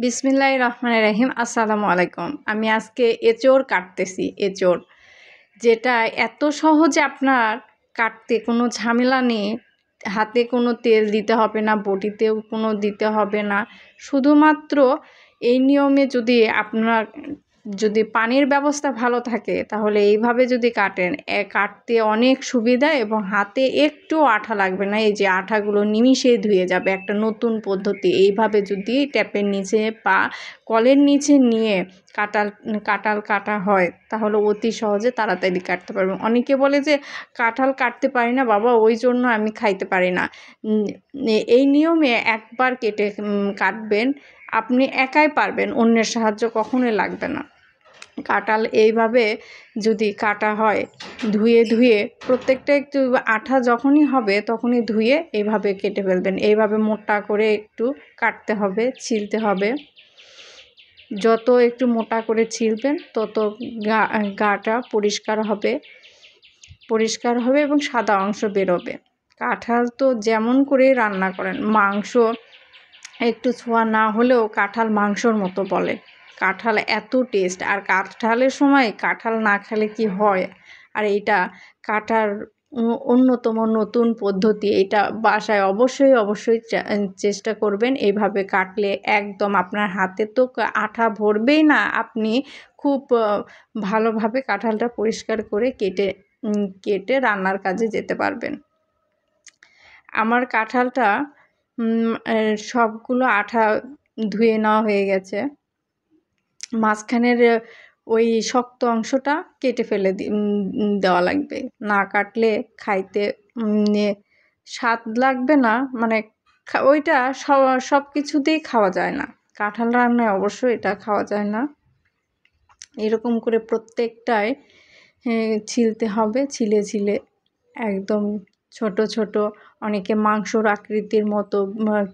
বিসমিল্লাহির রহমানির রহিম। আসসালামু আলাইকুম। আমি আজকে এঁচোড় কাটতেছি। এঁচোড় যেটা এত সহজে আপনার কাটতে কোনো ঝামেলা নেই। হাতে কোনো তেল দিতে হবে না, বটিতেও কোনো দিতে হবে না। শুধুমাত্র এই নিয়মে যদি পানির ব্যবস্থা ভালো থাকে তাহলে এইভাবে যদি কাটেন, কাটতে অনেক সুবিধা এবং হাতে একটু আঠা লাগবে না। এই যে আঠাগুলো নিমিষেই ধুয়ে যাবে। একটা নতুন পদ্ধতি। এইভাবে যদি ট্যাপের নিচে বা কলের নিচে নিয়ে কাঁঠাল কাটা হয় তাহলে অতি সহজে তাড়াতাড়ি কাটতে পারবেন। অনেকে বলে যে কাঁঠাল কাটতে পারি না বাবা, ওই জন্য আমি খাইতে পারি না। এই নিয়মে একবার কেটে কাটবেন, আপনি একাই পারবেন, অন্যের সাহায্য কখনোই লাগবে না। কাঁঠাল এইভাবে যদি কাটা হয় ধুয়ে প্রত্যেকটা একটু আঠা যখনই হবে তখনই ধুয়ে এইভাবে কেটে ফেলবেন। এইভাবে মোটা করে একটু কাটতে হবে, ছিলতে হবে। যত একটু মোটা করে ছিলবেন তত গাটা পরিষ্কার হবে এবং সাদা অংশ বেরোবে। কাঁঠাল তো যেমন করে রান্না করেন, মাংস একটু ছোঁয়া না হলেও কাঁঠাল মাংসর মতো বলে। কাঁঠাল এত টেস্ট, আর কাঁঠালের সময় কাঁঠাল না খেলে কি হয়। আর এইটা কাটার অন্যতম নতুন পদ্ধতি। এটা বাসায় অবশ্যই চেষ্টা করবেন। এইভাবে কাটলে একদম আপনার হাতে তো আঠা ভরবেই না, আপনি খুব ভালোভাবে কাঁঠালটা পরিষ্কার করে কেটে রান্নার কাজে যেতে পারবেন। আমার কাঁঠালটা সবগুলো আঠা ধুয়ে নেওয়া হয়ে গেছে। মাঝখানের ওই শক্ত অংশটা কেটে ফেলে দেওয়া লাগবে। না কাটলে খাইতে স্বাদ লাগবে না, মানে ওইটা সব কিছুতেই খাওয়া যায় না। কাঁঠাল রান্নায় অবশ্যই এটা খাওয়া যায় না। এরকম করে প্রত্যেকটাই ছিলতে হবে, ছিলে একদম ছোট অনেকে মাংসর আকৃতির মতো,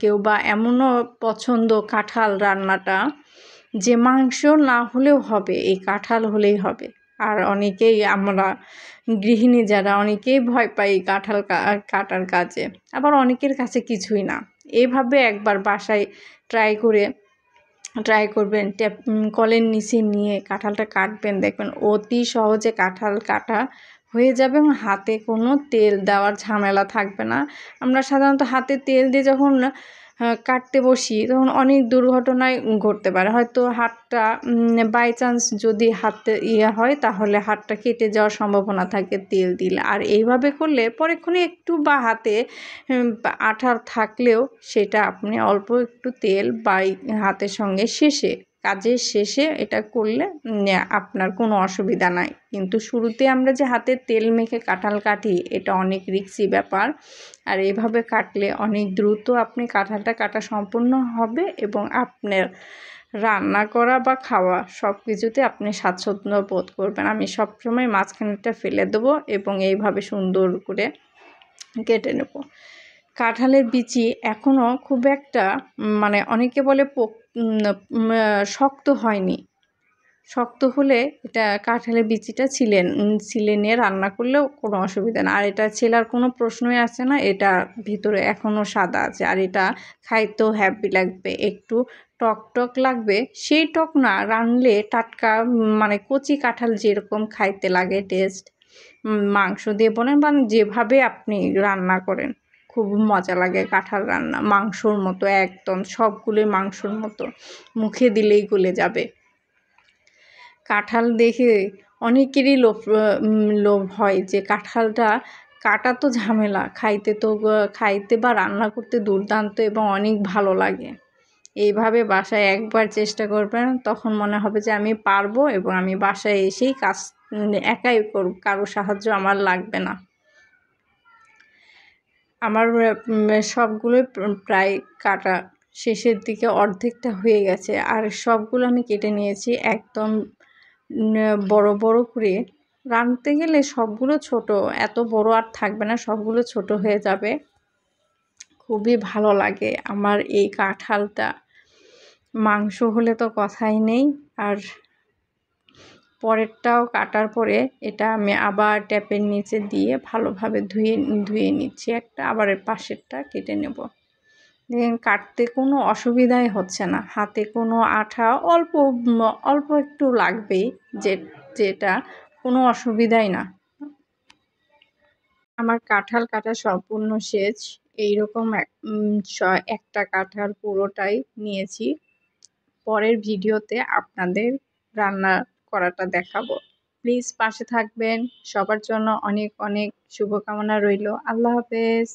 কেউ বা এমনও পছন্দ কাঁঠাল রান্নাটা যে মাংস না হলেও হবে, এই কাঁঠাল হলেই হবে। আর অনেকেই আমরা গৃহিণী যারা অনেকেই ভয় পাই কাঁঠাল কাটার কাজে, আবার অনেকের কাছে কিছুই না। এইভাবে একবার বাসায় ট্রাই করবেন। কলের নিচে নিয়ে কাঁঠালটা কাটবেন, দেখবেন অতি সহজে কাঁঠাল কাটা হয়ে যাবে এবং হাতে কোনো তেল দেওয়ার ঝামেলা থাকবে না। আমরা সাধারণত হাতে তেল দিয়ে যখন কাটতে বসি তখন অনেক দুর্ঘটনায় ঘটতে পারে। হয়তো হাতটা বাই চান্স যদি হাতে হয় তাহলে হাতটা কেটে যাওয়ার সম্ভাবনা থাকে তেল দিলে। আর এইভাবে করলে পরেক্ষণে একটু বা হাতে আঠা থাকলেও সেটা আপনি অল্প একটু তেল বা হাতের সঙ্গে কাজের শেষে এটা করলে আপনার কোনো অসুবিধা নাই। কিন্তু শুরুতে আমরা যে হাতে তেল মেখে কাঁঠাল কাটি, এটা অনেক রিস্কি ব্যাপার। আর এইভাবে কাটলে অনেক দ্রুত আপনি কাঁঠালটা কাটা সম্পূর্ণ হবে এবং আপনার রান্না করা বা খাওয়া সব কিছুতে আপনি স্বাচ্ছন্দ্য বোধ করবেন। আমি সবসময় মাঝখানেরটা ফেলে দেবো এবং এইভাবে সুন্দর করে কেটে নেব। কাঁঠালের বিচি এখনও খুব একটা মানে অনেকে বলে শক্ত হয়নি। শক্ত হলে এটা কাঁঠালের বিচিটা ছিলে নিয়ে রান্না করলেও কোনো অসুবিধা না। আর এটা ছেলার কোনো প্রশ্নই আসে না। এটা ভিতরে এখনও সাদা আছে। আর এটা খাইতেও হ্যাপি লাগবে, একটু টক লাগবে। সেই টক না, রানলে টাটকা মানে কচি কাঁঠাল যেরকম খাইতে লাগে টেস্ট, মাংস দিয়ে বলেন বা যেভাবে আপনি রান্না করেন খুব মজা লাগে কাঁঠাল রান্না। মাংসর মতো একদম সবগুলোই মাংসর মতো, মুখে দিলেই গলে যাবে। কাঁঠাল দেখে অনেকেরই লোভ হয় যে কাঁঠালটা কাটা তো ঝামেলা, খাইতে বা রান্না করতে দুর্দান্ত এবং অনেক ভালো লাগে। এইভাবে বাসায় একবার চেষ্টা করবেন, তখন মনে হবে যে আমি পারবো এবং আমি বাসায় এসেই কাজ একাই করব, কারো সাহায্য আমার লাগবে না। আমার সবগুলোই প্রায় কাটা শেষের দিকে, অর্ধেকটা হয়ে গেছে। আর সবগুলো আমি কেটে নিয়েছি একদম বড় করে। রাঁধতে গেলে সবগুলো ছোট, এত বড় আর থাকবে না, সবগুলো ছোট হয়ে যাবে। খুবই ভালো লাগে আমার এই কাঁঠালটা। মাংস হলে তো কথাই নেই। আর পরেরটাও কাটার পরে এটা আমি আবার ট্যাপের নিচে দিয়ে ভালোভাবে ধুয়ে নিচ্ছি একটা, আবার এর পাশেরটা কেটে নেব। দেখেন কাটতে কোনো অসুবিধাই হচ্ছে না, হাতে কোনো আঠা অল্প অল্প একটু লাগবেই, যেটা কোনো অসুবিধাই না। আমার কাঁঠাল কাটা সম্পূর্ণ শেষ। এইরকম একটা কাঁঠাল পুরোটাই নিয়েছি। পরের ভিডিওতে আপনাদের রান্না করাটা দেখাবো। প্লিজ পাশে থাকবেন। সবার জন্য অনেক অনেক শুভকামনা রইল। আল্লাহ হাফেজ।